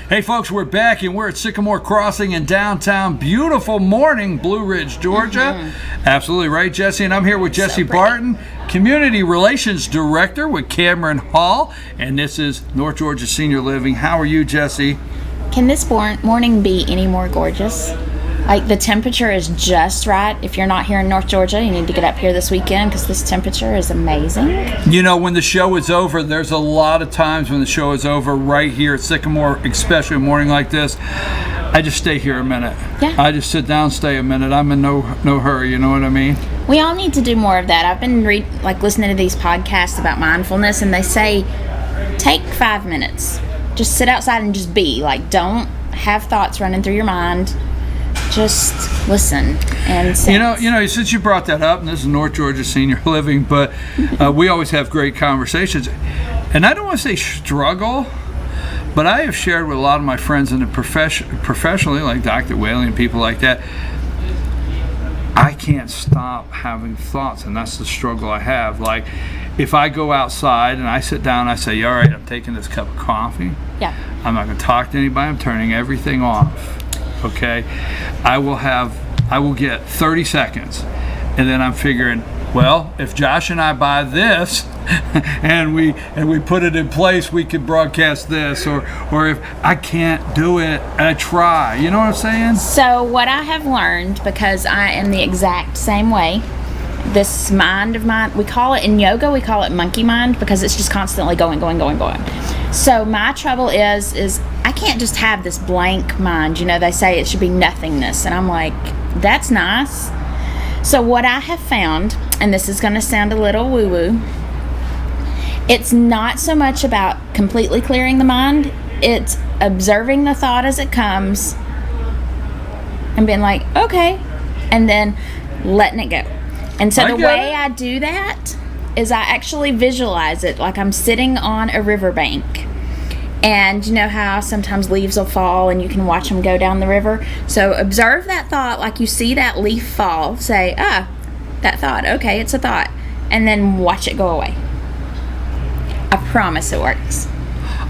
Hey folks, we're back and we're at Sycamore Crossing in downtown beautiful morning Blue Ridge, Georgia. Absolutely right, Jessi, and I'm here with Jessi Barton, Community Relations Director with Cameron Hall, and this is North Georgia Senior Living. How are you, Jessi? Can this morning be any more gorgeous? Like, the temperature is just right. If you're not here in North Georgia, you need to get up here this weekend because this temperature is amazing. You know, when the show is over, there's a lot of times when the show is over right here at Sycamore, especially a morning like this, I just stay here a minute. Yeah. I just sit down, stay a minute. I'm in no hurry, you know what I mean? We all need to do more of that. I've been listening to these podcasts about mindfulness, and they say take 5 minutes. Just sit outside and just be. Like, don't have thoughts running through your mind. Just listen and sense. You know, since you brought that up, and this is North Georgia Senior Living, but we always have great conversations. And I don't want to say struggle, but I have shared with a lot of my friends in the professionally, like Dr. Whaley and people like that, I can't stop having thoughts, and that's the struggle I have. Like, if I go outside and I sit down, I say, all right, I'm taking this cup of coffee. Yeah. I'm not going to talk to anybody. I'm turning everything off. Okay, I will get 30 seconds, and then I'm figuring, well, if Josh and I buy this and we put it in place, we could broadcast this, or if I can't do it, I try. You know what I'm saying? So what I have learned, because I am the exact same way, this mind of mine, we call it in yoga, we call it monkey mind, because it's just constantly going. So my trouble is I can't just have this blank mind. You know, they say it should be nothingness, and I'm like, that's nice. So what I have found, and this is going to sound a little woo-woo, it's not so much about completely clearing the mind, it's observing the thought as it comes and being like, okay, and then letting it go. And so the way I do that is I actually visualize it like I'm sitting on a riverbank. And you know how sometimes leaves will fall and you can watch them go down the river? So observe that thought like you see that leaf fall. Say, that thought, okay, it's a thought. And then watch it go away. I promise it works.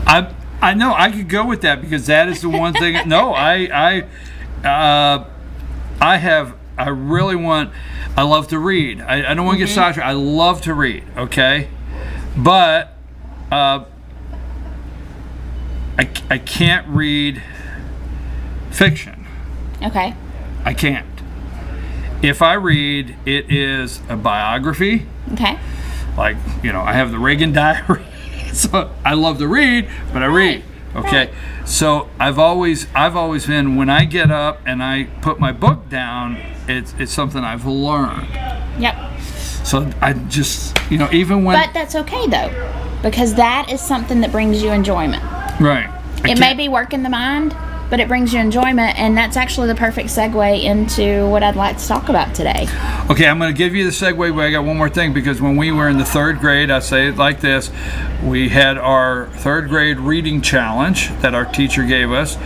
I know I could go with that because that is the one thing. No, I love to read. I don't want to get sidetracked. I love to read, okay? But I can't read fiction. Okay. I can't. If I read, it is a biography. Okay. Like, you know, I have the Reagan Diary. So I love to read, but I read. Okay. So I've always been, when I get up and I put my book down, it's something I've learned. Yep. So I just, you know, even when... But that's okay, though, because that is something that brings you enjoyment. Right. It may be working the mind, but it brings you enjoyment, and that's actually the perfect segue into what I'd like to talk about today. Okay, I'm going to give you the segue, but I got one more thing, because when we were in the third grade, I say it like this, we had our third grade reading challenge that our teacher gave us,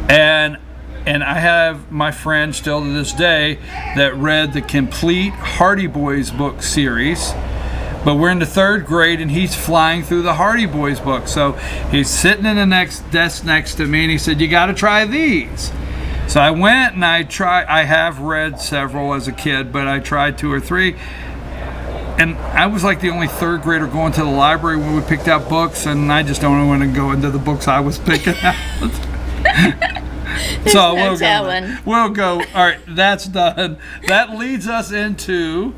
and I have my friend still to this day that read the complete Hardy Boys book series. But we're in the third grade, and he's flying through the Hardy Boys book. So he's sitting in the next desk next to me, and he said, you got to try these. So I went and I have read several as a kid, but I tried 2 or 3. And I was like the only third grader going to the library when we picked out books, and I just don't want to go into the books I was picking out. So we'll go. All right, that's done. That leads us into...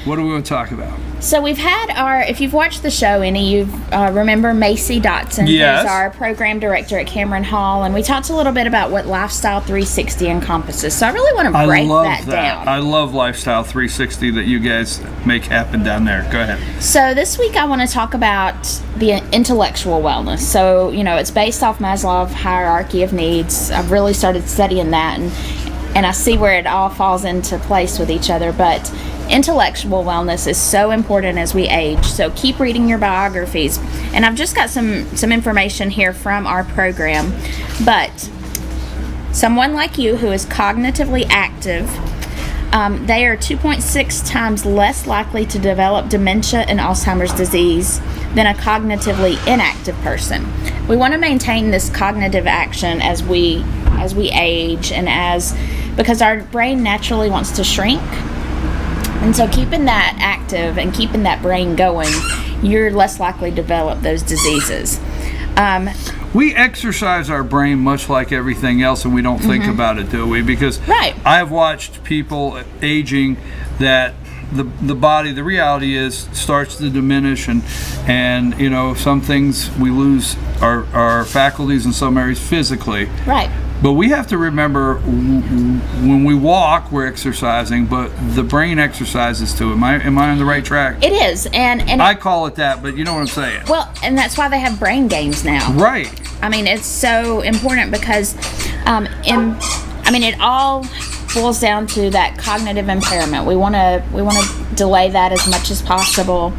what do we want to talk about? So we've had if you've watched the show, you remember Macy Dotson, yes, who's our program director at Cameron Hall, and we talked a little bit about what Lifestyle 360 encompasses. So I really want to break that down. I love Lifestyle 360 that you guys make happen down there. Go ahead. So this week I want to talk about the intellectual wellness. So, you know, it's based off Maslow's hierarchy of needs. I've really started studying that, and I see where it all falls into place with each other, but intellectual wellness is so important as we age, so keep reading your biographies. And I've just got some information here from our program. But someone like you who is cognitively active, they are 2.6 times less likely to develop dementia and Alzheimer's disease than a cognitively inactive person. We want to maintain this cognitive action as we age, and because our brain naturally wants to shrink. And so keeping that active and keeping that brain going, you're less likely to develop those diseases. We exercise our brain much like everything else, and we don't think about it, do we? Because Right. I've watched people aging that the body, the reality is, starts to diminish, and you know, some things we lose our faculties in some areas physically. Right. But we have to remember, when we walk, we're exercising, but the brain exercises too. Am I on the right track? It is, and I call it that, but you know what I'm saying. well, and that's why they have brain games now. Right. I mean, it's so important because, it all boils down to that cognitive impairment. We want to delay that as much as possible.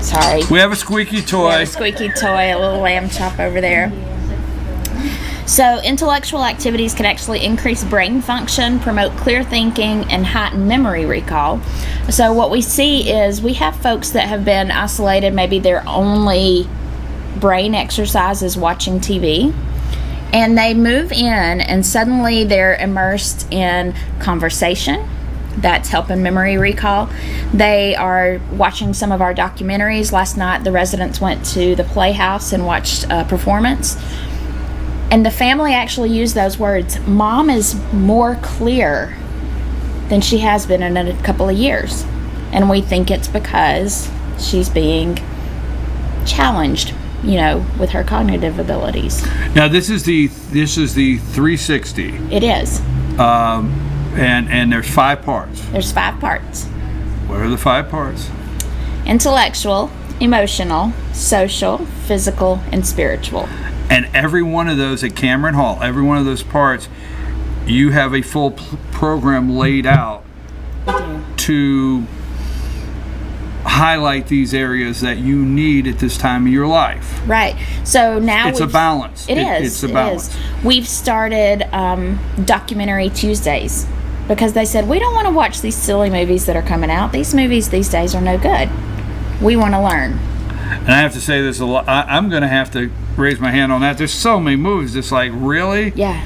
Sorry. We have a squeaky toy. We have a squeaky toy, a little lamb chop over there. So intellectual activities can actually increase brain function, promote clear thinking, and heighten memory recall. So what we see is we have folks that have been isolated, maybe their only brain exercise is watching TV, and they move in and suddenly they're immersed in conversation. That's helping memory recall. They are watching some of our documentaries. Last night the residents went to the Playhouse and watched a performance. And the family actually used those words, "Mom is more clear than she has been in a couple of years." And we think it's because she's being challenged, with her cognitive abilities. Now this is the 360. It is. And there's 5 parts. There's 5 parts. What are the 5 parts? Intellectual, emotional, social, physical, and spiritual. And every one of those at Cameron Hall, every one of those parts, you have a full program laid out to highlight these areas that you need at this time of your life. Right. So now it's a balance. It is. It's a balance. It is. We've started documentary Tuesdays because they said, we don't want to watch these silly movies that are coming out. These movies these days are no good. We want to learn. And I have to say this a lot. I'm going to have to raise my hand on that. There's so many movies. It's like, really? Yeah.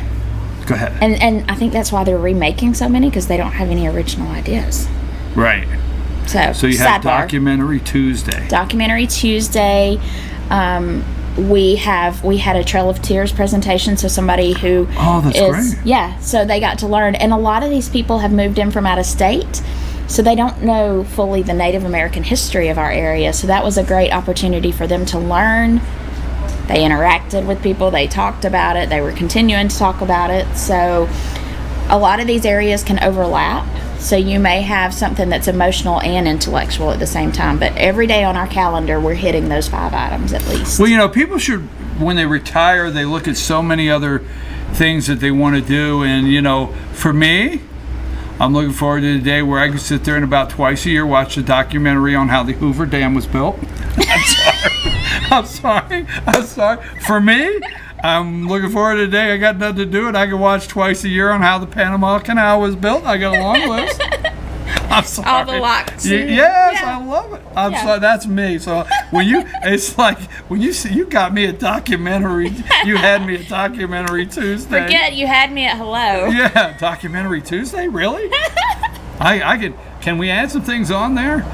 Go ahead. And I think that's why they're remaking so many, because they don't have any original ideas. Right. So you have sidebar. Documentary Tuesday. Documentary Tuesday. We had a Trail of Tears presentation, so somebody who that's great. Yeah, so they got to learn, and a lot of these people have moved in from out of state, so they don't know fully the Native American history of our area. So that was a great opportunity for them to learn. They interacted with people, they talked about it, they were continuing to talk about it. So a lot of these areas can overlap. So you may have something that's emotional and intellectual at the same time, but every day on our calendar we're hitting those 5 items at least. Well, people should, when they retire, they look at so many other things that they want to do, and for me, I'm looking forward to the day where I can sit there and about twice a year watch a documentary on how the Hoover Dam was built. I'm sorry. For me, I'm looking forward to the day I got nothing to do and I can watch twice a year on how the Panama Canal was built. I got a long list. I'm sorry. All the locks. Yes, I love it. I'm sorry. That's me. So it's like when you got me a documentary. You had me a documentary Tuesday. Forget you had me at hello. Yeah, documentary Tuesday. Really? Can we add some things on there?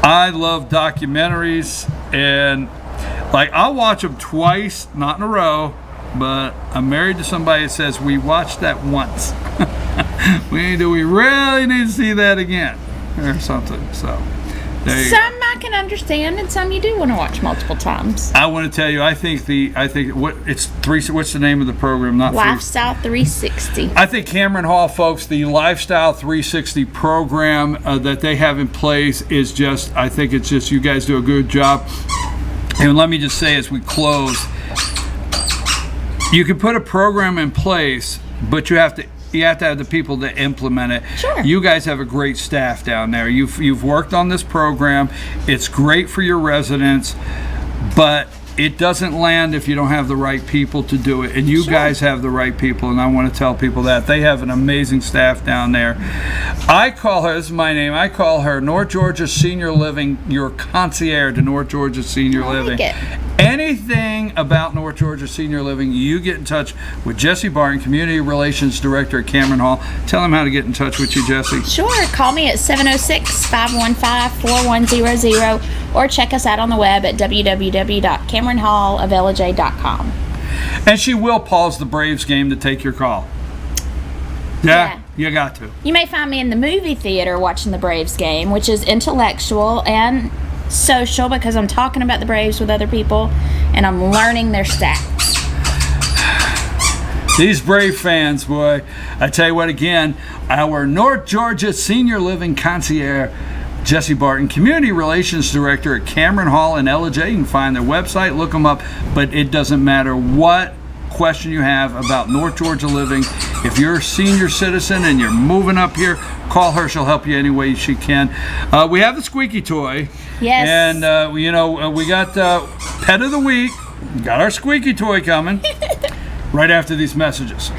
I love documentaries, and I'll watch them twice, not in a row, but I'm married to somebody that says we watched that once. Do we really need to see that again or something? So there you go. Some I can understand, and some you do want to watch multiple times. I want to tell you, what's the name of the program? Not Lifestyle 360. I think Cameron Hall, folks, the Lifestyle 360 program that they have in place is just, I think it's just, you guys do a good job. And let me just say as we close, you can put a program in place, but you have to have the people to implement it. Sure. You guys have a great staff down there. You've worked on this program. It's great for your residents, but it doesn't land if you don't have the right people to do it. And you guys have the right people, and I want to tell people that. They have an amazing staff down there. I call her, this is my name, I call her North Georgia Senior Living, your concierge to North Georgia Senior Living. It. Anything about North Georgia Senior Living, you get in touch with Jessi Brian, Community Relations Director at Cameron Hall. Tell them how to get in touch with you, Jessi. Sure. Call me at 706-515-4100 or check us out on the web at www.cameronhalloflj.com. And she will pause the Braves game to take your call. Yeah, you got to. You may find me in the movie theater watching the Braves game, which is intellectual and social because I'm talking about the Braves with other people and I'm learning their stats. These Brave fans, boy. I tell you what, again, our North Georgia Senior Living Concierge, Jessi Barton, Community Relations Director at Cameron Hall in LJ. You can find their website, look them up, but it doesn't matter what question you have about North Georgia living. If you're a senior citizen and you're moving up here, call her. She'll help you any way she can. We have the squeaky toy. Yes. And, we got Pet of the Week. We got our squeaky toy coming right after these messages.